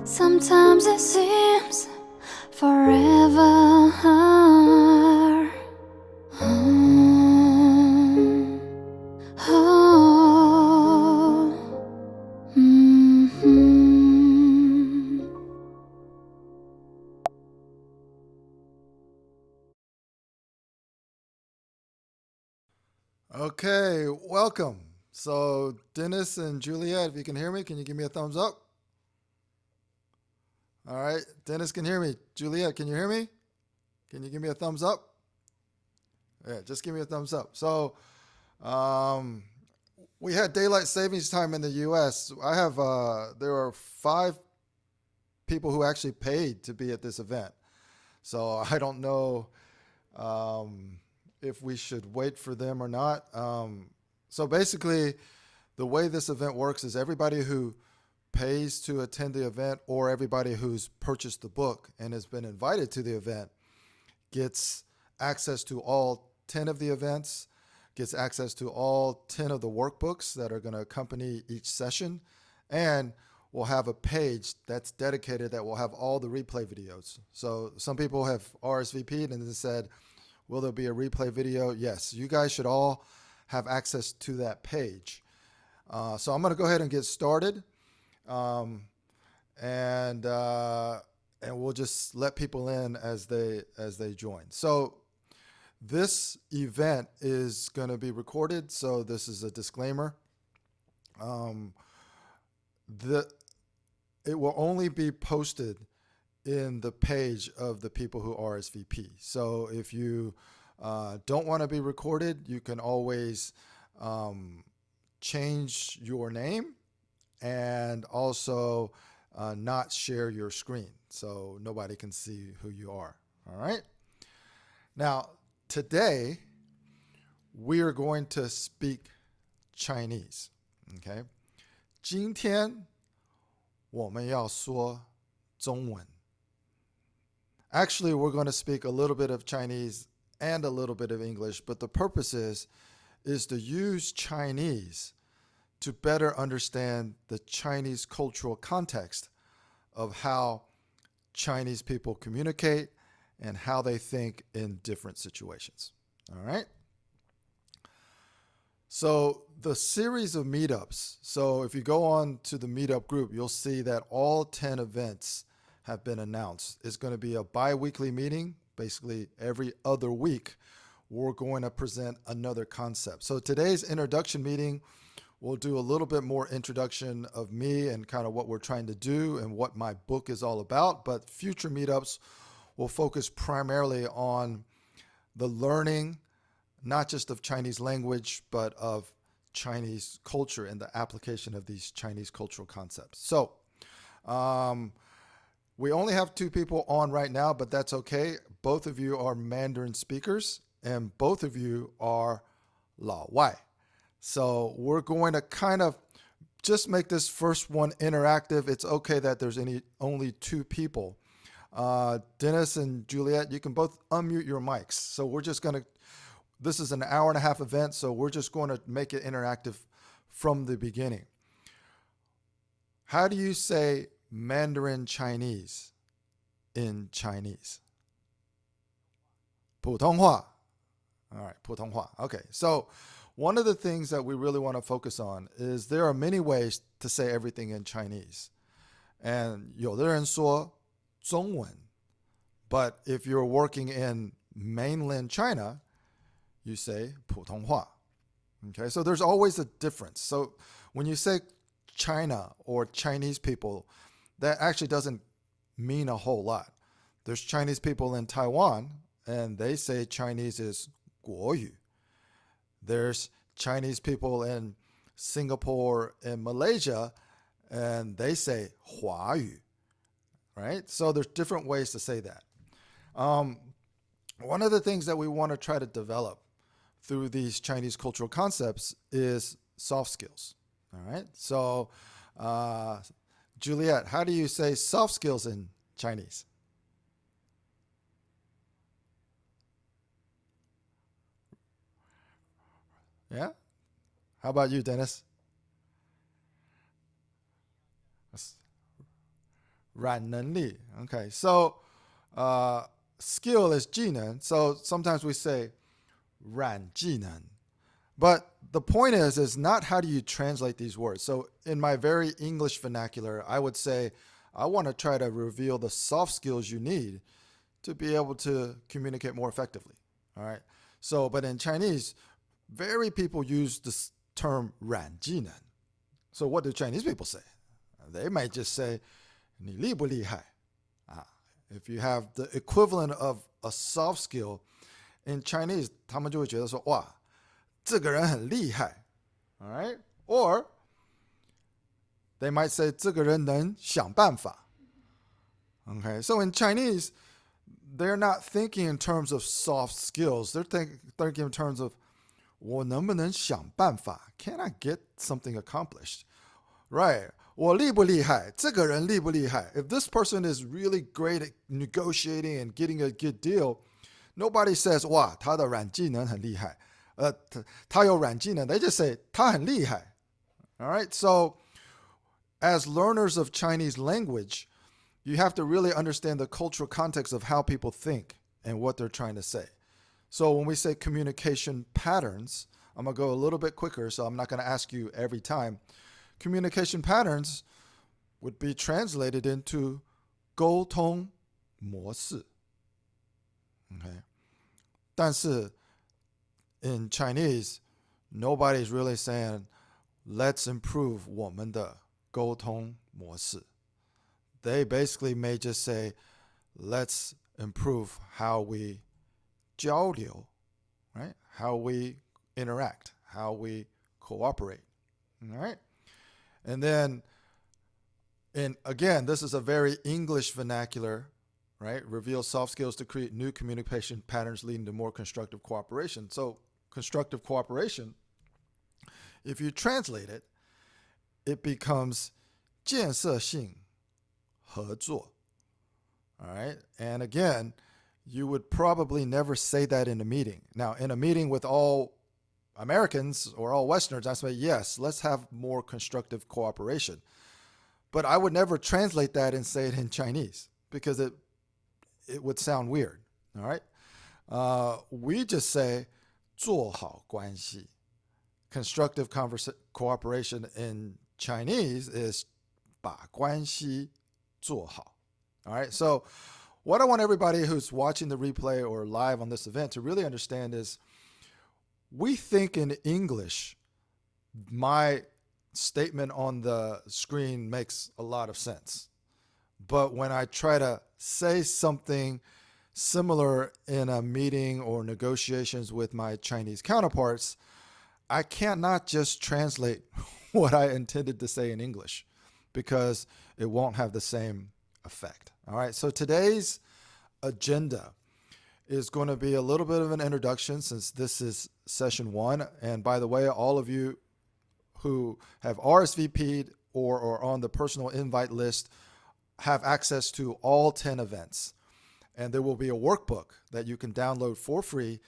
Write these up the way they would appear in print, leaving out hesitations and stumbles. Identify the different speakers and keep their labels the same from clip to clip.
Speaker 1: Sometimes it seems forever.
Speaker 2: Okay, welcome. So Dennis and Juliet, if you can hear me, can you give me a thumbs up? All right, Dennis can hear me. Juliet, can you hear me? Can you give me a thumbs up? Yeah, just give me a thumbs up. So we had daylight savings time in the U.S. There are 5 people who actually paid to be at this event. So I don't know if we should wait for them or not. So basically, the way this event works is everybody who pays to attend the event or everybody who's purchased the book and has been invited to the event gets access to all 10 of the events, gets access to all 10 of the workbooks that are going to accompany each session, and we'll have a page that's dedicated that will have all the replay videos. So some people have RSVP'd and they said, will there be a replay video? Yes, you guys should all have access to that page. So I'm going to go ahead and get started, and we'll just let people in as they join. So this event is going to be recorded, so this is a disclaimer. It will only be posted in the page of the people who RSVP. So if you don't want to be recorded, you can always change your name and also not share your screen so nobody can see who you are. All right. Now, today we are going to speak Chinese. Okay. 今天我们要说中文. Actually, we're going to speak a little bit of Chinese and a little bit of English, but the purpose is to use Chinese to better understand the Chinese cultural context of how Chinese people communicate and how they think in different situations. All right? So the series of meetups, so if you go on to the meetup group, you'll see that all 10 events have been announced. It's going to be a bi-weekly meeting. Basically, every other week, we're going to present another concept. So today's introduction meeting, we'll do a little bit more introduction of me and kind of what we're trying to do and what my book is all about. But future meetups will focus primarily on the learning, not just of Chinese language, but of Chinese culture and the application of these Chinese cultural concepts. So, we only have 2 people on right now, but that's okay. Both of you are Mandarin speakers, and both of you are 老外. So we're going to kind of just make this first one interactive. It's okay that there's only 2 people. Dennis and Juliet, you can both unmute your mics. So we're just going to, this is an hour-and-a-half event, so we're just going to make it interactive from the beginning. How do you say Mandarin Chinese in Chinese? 普通话. All right, 普通话. Okay, so one of the things that we really want to focus on is there are many ways to say everything in Chinese. And 有的人说中文, but if you're working in mainland China, you say 普通话. Okay, so there's always a difference. So when you say China or Chinese people, that actually doesn't mean a whole lot. There's Chinese people in Taiwan, and they say Chinese is 国语. There's Chinese people in Singapore and Malaysia, and they say 华语, right? So there's different ways to say that. One of the things that we want to try to develop through these Chinese cultural concepts is soft skills. All right. So, Juliet, how do you say soft skills in Chinese? Yeah? How about you, Dennis? 软能力. Okay, so skill is 技能. So sometimes we say 软技能. But the point is not how do you translate these words. So in my very English vernacular, I would say I want to try to reveal the soft skills you need to be able to communicate more effectively. All right. So, but in Chinese, very people use this term 软技能. So what do Chinese people say? They might just say 你厉不厉害? If you have the equivalent of a soft skill in Chinese, 他们就会觉得说哇这个人很厉害. All right? Or they might say 这个人能想办法. Okay, so in Chinese, they're not thinking in terms of soft skills. They're thinking in terms of 我能不能想办法? Can I get something accomplished? Right. 我厉不厉害? 这个人厉不厉害? If this person is really great at negotiating and getting a good deal, nobody says 哇他的软技能很厉害. 他有软技能. They just say 他很厉害. All right. So as learners of Chinese language, you have to really understand the cultural context of how people think and what they're trying to say. So when we say communication patterns, I'm going to go a little bit quicker, so I'm not going to ask you every time. Communication patterns would be translated into 沟通模式. Okay. 但是 in Chinese, nobody's really saying, let's improve 我们的沟通模式. They basically may just say, let's improve how we 交流, right? How we interact, how we cooperate. All right? And then, and again, this is a very English vernacular, right? Reveal soft skills to create new communication patterns leading to more constructive cooperation. So constructive cooperation, if you translate it, it becomes 建设性合作. All right? And again, you would probably never say that in a meeting. Now, in a meeting with all Americans or all Westerners, I say, yes, let's have more constructive cooperation. But I would never translate that and say it in Chinese because it would sound weird. All right? We just say 做好关系. Constructive cooperation in Chinese is 把关系做好. All right? So what I want everybody who's watching the replay or live on this event to really understand is we think in English. My statement on the screen makes a lot of sense. But when I try to say something similar in a meeting or negotiations with my Chinese counterparts, I cannot just translate what I intended to say in English because it won't have the same effect. All right, so today's agenda is going to be a little bit of an introduction since this is session 1. And by the way, all of you who have RSVP'd or are on the personal invite list have access to all 10 events. And there will be a workbook that you can download for free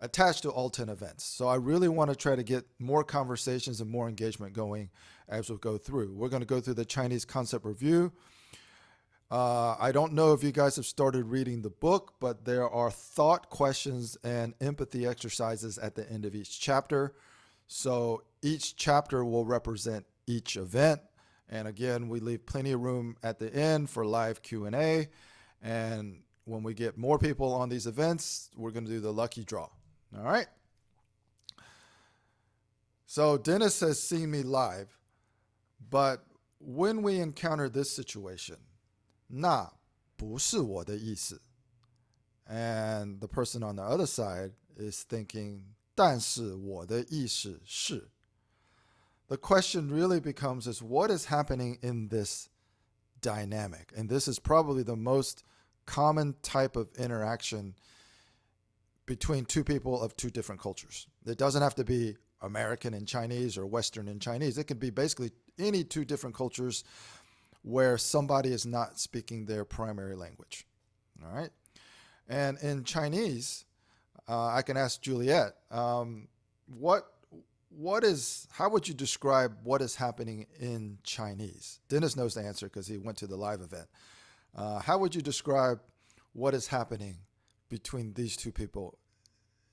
Speaker 2: attached to all 10 events. So I really want to try to get more conversations and more engagement going as we go through. We're going to go through the Chinese concept review. I don't know if you guys have started reading the book, but there are thought questions and empathy exercises at the end of each chapter. So each chapter will represent each event. And again, we leave plenty of room at the end for live Q&A. And when we get more people on these events, we're going to do the lucky draw. All right. So Dennis has seen me live, but when we encounter this situation, 那不是我的意思. And the person on the other side is thinking, 但是我的意思是. The question really becomes is what is happening in this dynamic? And this is probably the most common type of interaction between two people of two different cultures. It doesn't have to be American and Chinese or Western and Chinese. It could be basically any two different cultures where somebody is not speaking their primary language. All right. And in Chinese, I can ask Juliet, how would you describe what is happening in Chinese? Dennis knows the answer because he went to the live event. How would you describe what is happening between these two people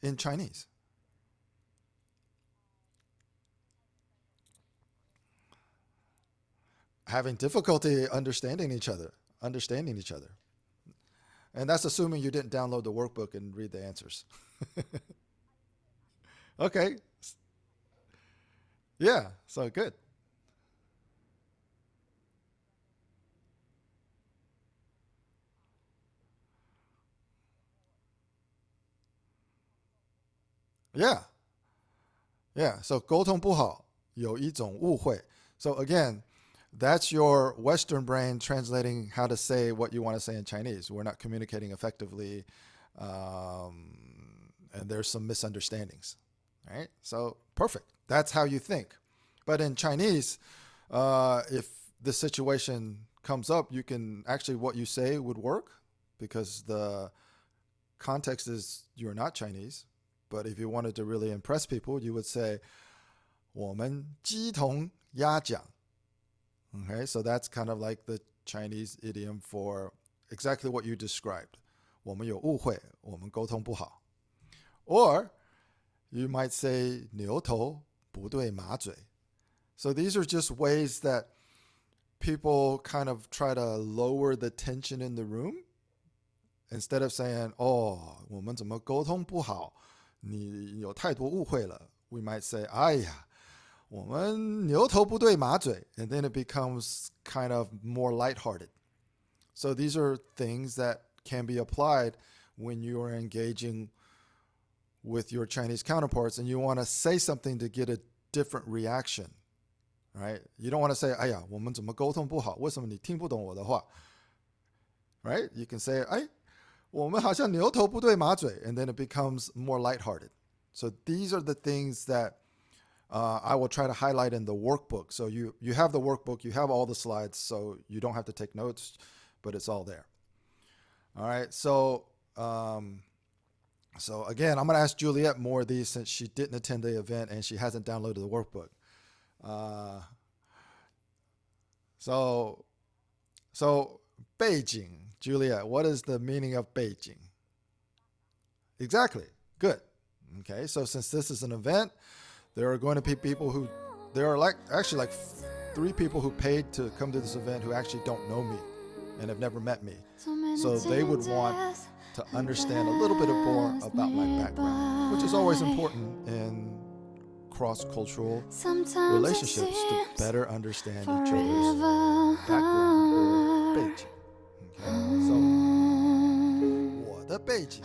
Speaker 2: in Chinese? Having difficulty understanding each other. And that's assuming you didn't download the workbook and read the answers. Okay. Yeah, so good. Yeah. Yeah, so 沟通不好，有一种误会. So again, that's your Western brain translating how to say what you want to say in Chinese. We're not communicating effectively, and there's some misunderstandings. Right? So perfect. That's how you think. But in Chinese, if the situation comes up, you can actually, what you say would work because the context is you're not Chinese. But if you wanted to really impress people, you would say, 我们鸡同鸭讲. Okay, so that's kind of like the Chinese idiom for exactly what you described. 我们有误会，我们沟通不好. Or you might say 牛头不对马嘴. So these are just ways that people kind of try to lower the tension in the room. Instead of saying, 我们怎么沟通不好，你有太多误会了. We might say, 哎呀，我们牛头不对马嘴. And then it becomes kind of more lighthearted. So these are things that can be applied when you are engaging with your Chinese counterparts and you want to say something to get a different reaction. Right? You don't want to say, 哎呀，我们怎么沟通不好？为什么你听不懂我的话？ Right? You can say, 哎，我们好像牛头不对马嘴, and then it becomes more lighthearted. So these are the things that I will try to highlight in the workbook. So you have the workbook, you have all the slides, so you don't have to take notes, but it's all there. All right, so again, I'm going to ask Juliet more of these since she didn't attend the event and she hasn't downloaded the workbook. So 背景, Juliet, what is the meaning of 背景? Exactly. Good. Okay, so since this is an event, there are going to be people who, there are actually like 3 people who paid to come to this event who actually don't know me and have never met me. So they would want to understand a little bit more about my background, which is always important in cross-cultural relationships to better understand each other's background or 背景. Okay, so 我的背景